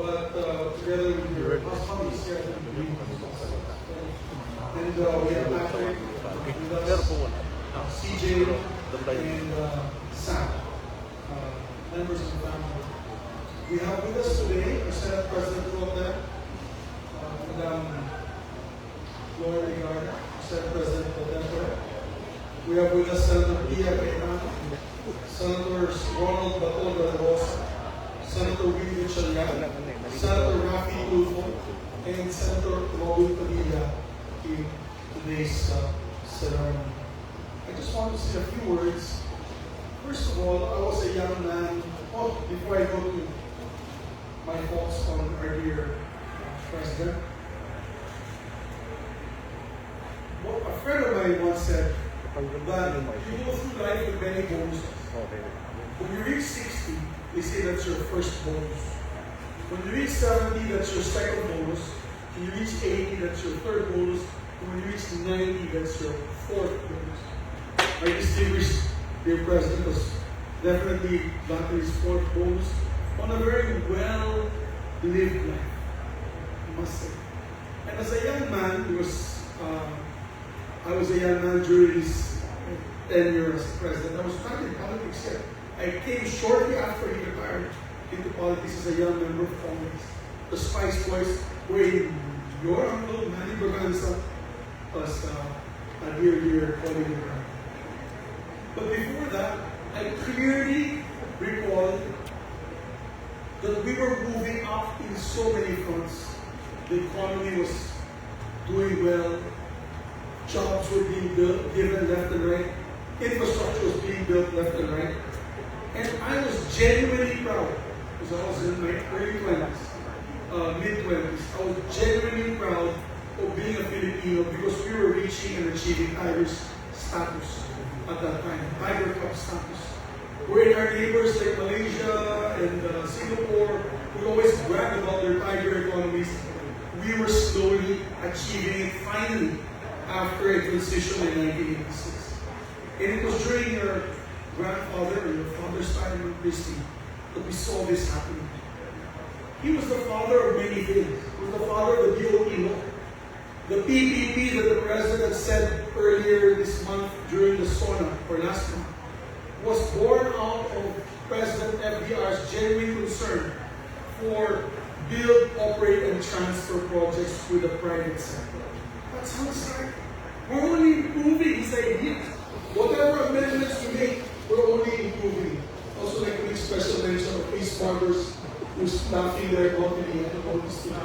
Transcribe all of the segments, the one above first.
but together with your husbands here, and we have Patrick with us, CJ, and Sam, members of the family. We have with us today our Senate President Pro Tem, Madam Gloria Ligarda, Senate President Pro Tempore. We have with us Senator Pia Cayetano, Senators Ronald Bato, Ramos, Senator William Chalian, Senator Rafi Tulfo, and Senator Robin Padilla in today's ceremony. I just want to say a few words. First of all, I was a young man. Before I go to my thoughts on our dear President, a friend of mine once said that you go through life with many bonuses. When you reach 60, they say that's your first bonus. When you reach 70, that's your second bonus. When you reach 80, that's your third bonus. And when you reach 90, that's your fourth bonus. My distinguished dear President was definitely gotten his fourth bonus on a very well-lived life, I must say. And as a young man, I was a young man during his tenure as president. I was not in politics yet. I came shortly after he retired into politics as a young member of Congress. The Spice Boys were in your uncle, Manny Braganza, was a dear colleague of mine. But before that, I clearly recall that we were moving up in so many fronts. The economy was doing well. Jobs were being built, given left and right. Infrastructure was being built left and right. And I was genuinely proud, because I was in my early 20s, mid-20s. I was genuinely proud of being a Filipino because we were reaching and achieving Tiger's status at that time, Tiger Cup status. Where our neighbors like Malaysia and Singapore would always brag about their tiger economies. We were slowly achieving it finally after a transition in 1986. And it was during your grandfather or your father's time in Christie that we saw this happening. He was the father of many things. He was the father of the BOT law. The PPP that the President said earlier this month during the SONA, or last month, was born out of President FDR's genuine concern for build, operate, and transfer projects with the private sector. That's how it started. We're only improving his ideas. Whatever amendments we make, we're only improving. Also, like to make special mention of Peace Barbers, who's laughing there about me and all this thing.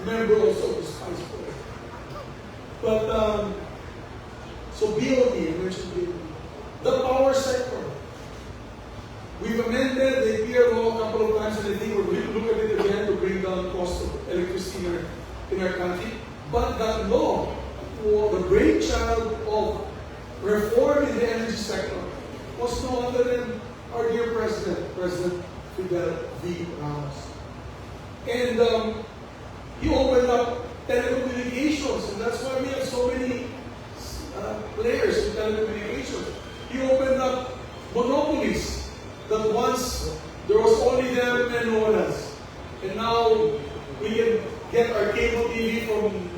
Member also of the Spice Boys. But, so BOT, I mentioned BOT. The power sector. We've amended the EPR law a couple of times, and I think we're going to look at it again to bring down the cost of electricity in our country. But that law, for the brainchild of reform in the energy sector, was no other than our dear President, President Fidel V. Ramos. And he opened up telecommunications, and that's why we have so many players in telecommunications. He opened up monopolies that once there was only them and no one else. And now we can get our cable TV from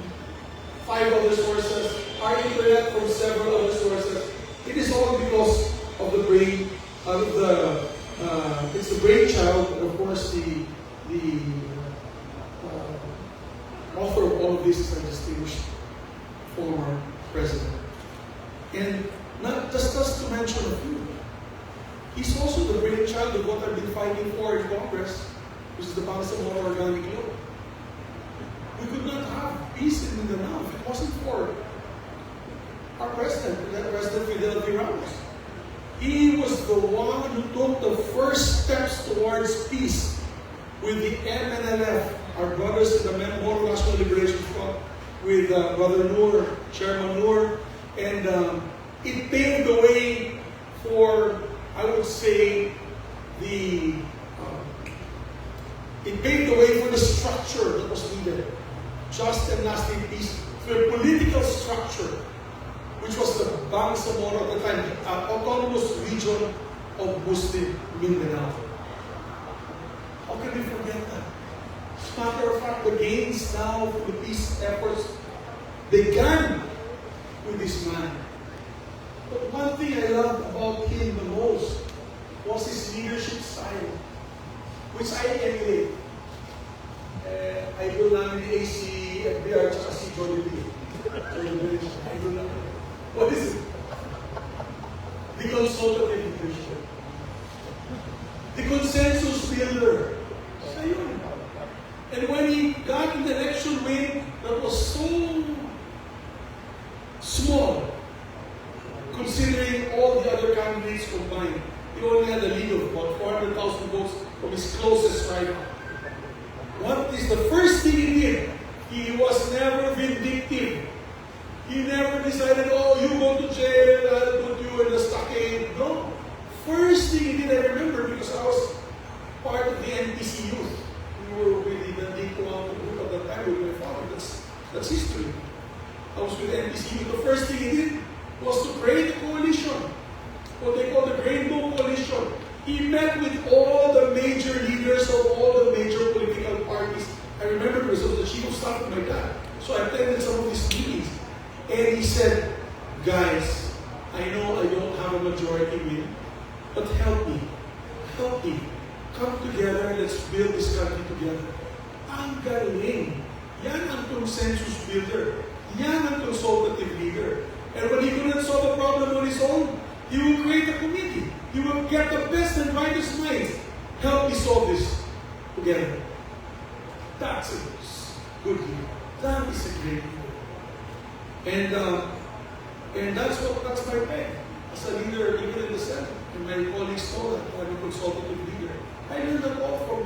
5 other sources, our internet from several other sources. It is all because of the brain, it's the brainchild, and of course the author of all of this is a distinguished former president. And not just to mention a few, he's also the brainchild of what I've been fighting for in Congress, which is the Bangsamoro Organic Law. We could not have peace in Mindanao if it wasn't for our president, President Fidel V. Ramos. He was the one who took the first steps towards peace with the MNLF, our brothers in the Moro National Liberation Front, with Brother Noor, Chairman Noor, and it paved the way for, I would say, it paved the way for the structure that was needed. Just and lasting peace through a political structure, which was the Bangsamoro at the time, autonomous region of Muslim Mindanao. How can we forget that? As a matter of fact, the gains now for the peace efforts began with this man. But one thing I loved about him the most was his leadership style, which I emulate. Idol namin ni AC, FBR, tsaka si Jollibee. Idol namin. What is it? The consultative leadership. The consensus builder. Siya yun. And when he got an election win that was so small, considering all the other candidates combined, he only had a lead of about 400,000 votes from his closest rival. What is the first thing he did? He was never vindictive. He never decided, oh, you go to jail, I'll put you in the stockade. No. First thing he did, I remember, because I was part of the NPC youth. We were really the Dikuang group at that time with my father. That's history. I was with the NPC youth. The first thing he did was to create a coalition, what they call the Rainbow Coalition. He met with all the major leaders of all the major political parties. I remember because I was the chief of staff of my dad. So I attended some of these meetings. And he said, guys, I know I don't have a majority win, but help me. Help me. Come together, let's build this country together. Ang galing. Yan ang consensus builder. Yan ang consultative leader. And when he couldn't solve the problem on his own, he will create a committee. He will get the best and brightest minds. Help me solve this together. That's a good leader. That is a great leader. And that's my peg. As a leader, even in the Senate, and my colleagues know that I'm a consultative leader. I learned a lot from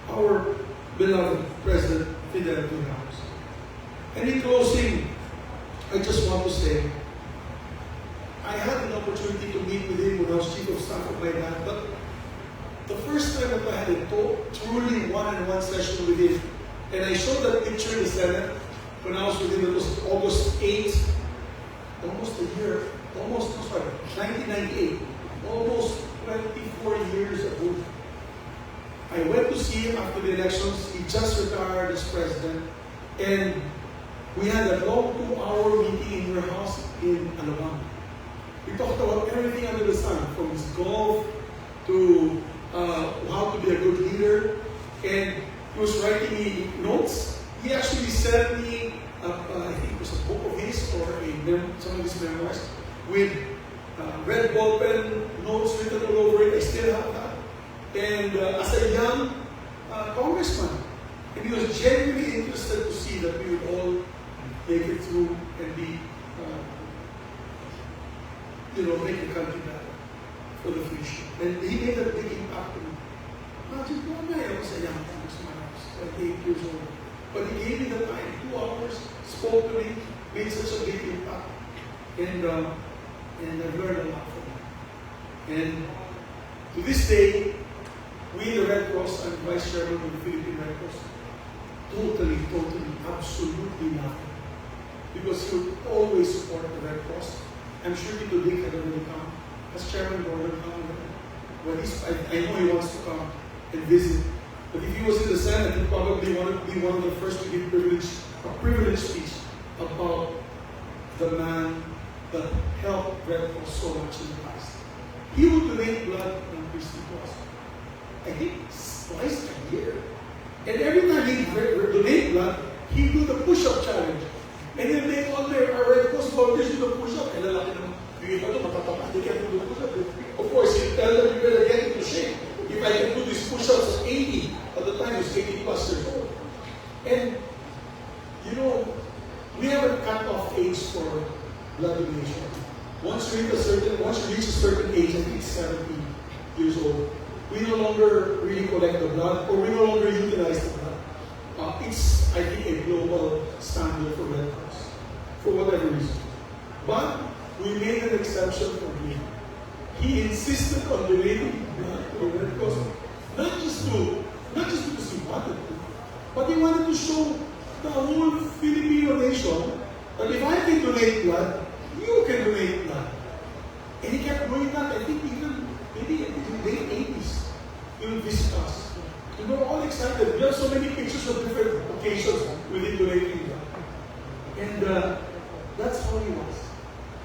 our beloved President Fidel Ramos. And in closing, I just want to say, I had an opportunity to meet with him when I was chief of staff of my dad, but the first time that I had a truly one-on-one session with him, and I showed that picture in the Senate when I was with him, it was August 8th, almost a year, 1998, almost 24 years ago. I went to see him after the elections. He just retired as president, and we had a long 2-hour meeting in your house in Alabang. We talked about everything under the sun, from his golf to how to be a good leader. And he was writing me notes. He actually sent me, I think it was a book of his or some of his memoirs with red ball pen notes written all over it. I still have that. And as a young congressman, and he was genuinely interested to see that we would all make it through and be make the country better for the future. And he made a big impact on me. Not just one night, I was a young congressman, I was 8 years old. But he gave me the time, 2 hours, spoke to me, made such a big impact. And I've learned a lot from him. And to this day, we, the Red Cross, I'm Vice Chairman of the Philippine Red Cross, totally, absolutely nothing. Because he would always support the Red Cross. I'm sure he today can already come. As Chairman Gordon come. Well, I know he wants to come and visit. But if he was in the Senate, he probably wanted to be one of the first to give a privileged speech about the man that helped Red Cross so much in the past. He would donate blood on Christy Cross, I think twice a year. And every time he donate blood, he do the push-up challenge. And then they all their Red Cross volunteers do the push-up. And they're like, they can't do the push-up. Of course, you tell them you better get into shape. If I can do these push-ups at 80, at the time it was 80 plus years old. And, we have a cut-off age for blood donation. Once you reach a certain age, I think 70 years old, we no longer really collect the blood, or we no longer utilize the blood. It's, I think, a global standard for Red Cross, for whatever reason. But we made an exception for him. He insisted on donating blood to the Red Cross, not just because he wanted to, but he wanted to show the whole Filipino nation that if I can donate blood, you can donate blood. And he kept doing that. I think even maybe in the late 80s, he would visit us. You know, all excited. We have so many pictures of different occasions with him donating that. And that's how he was.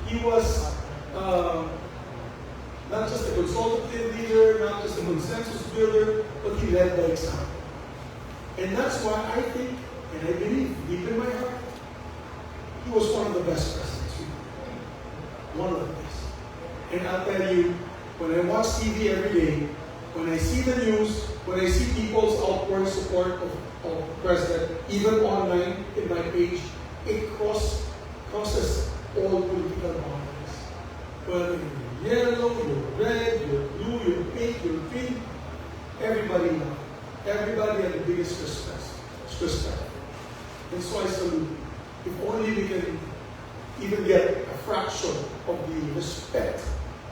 He was not just a consultative leader, not just a consensus builder, but he led by example. And that's why I think, and I believe deep in my heart, he was one of the best presidents. One of the best. And I'll tell you, when I watch TV every day, when I see the news, when I see people's outward support of the president, even online in my page, it crosses all political boundaries. Whether you're yellow, you're red, you're blue, you're pink, you're green, everybody loves. Everybody had the biggest respect. And so I salute. If only we can even get a fraction of the respect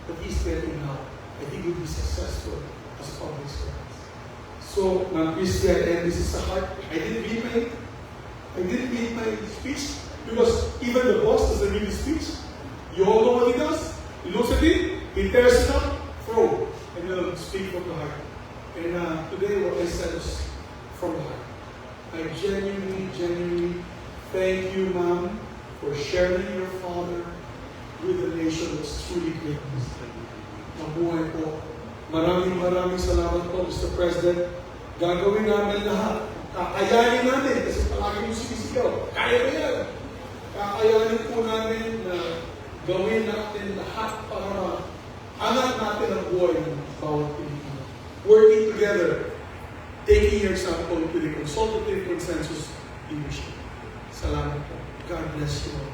that he's getting now, I think we'll be successful as public servants. So, Ma'am Christy, and this is a heart. I didn't read my speech because even the boss doesn't read his speech. You all know what he does? He looks at it, he tears it up, throw, and he'll speak from the heart. And today what I said is from the heart. I genuinely thank you, Ma'am, for sharing your father with the nation. That's truly great. Mabuhay po. Maraming salamat po, Mr. President. Gagawin namin lahat. Kakayanin natin, kasi palagi yung sinisigaw. Kaya ba yan? Kakayanin po namin na gawin natin lahat para angat natin ang buhay ng bawat Pilipino. Working together, taking your example to the consultative consensus leadership. Salamat po. God bless you all.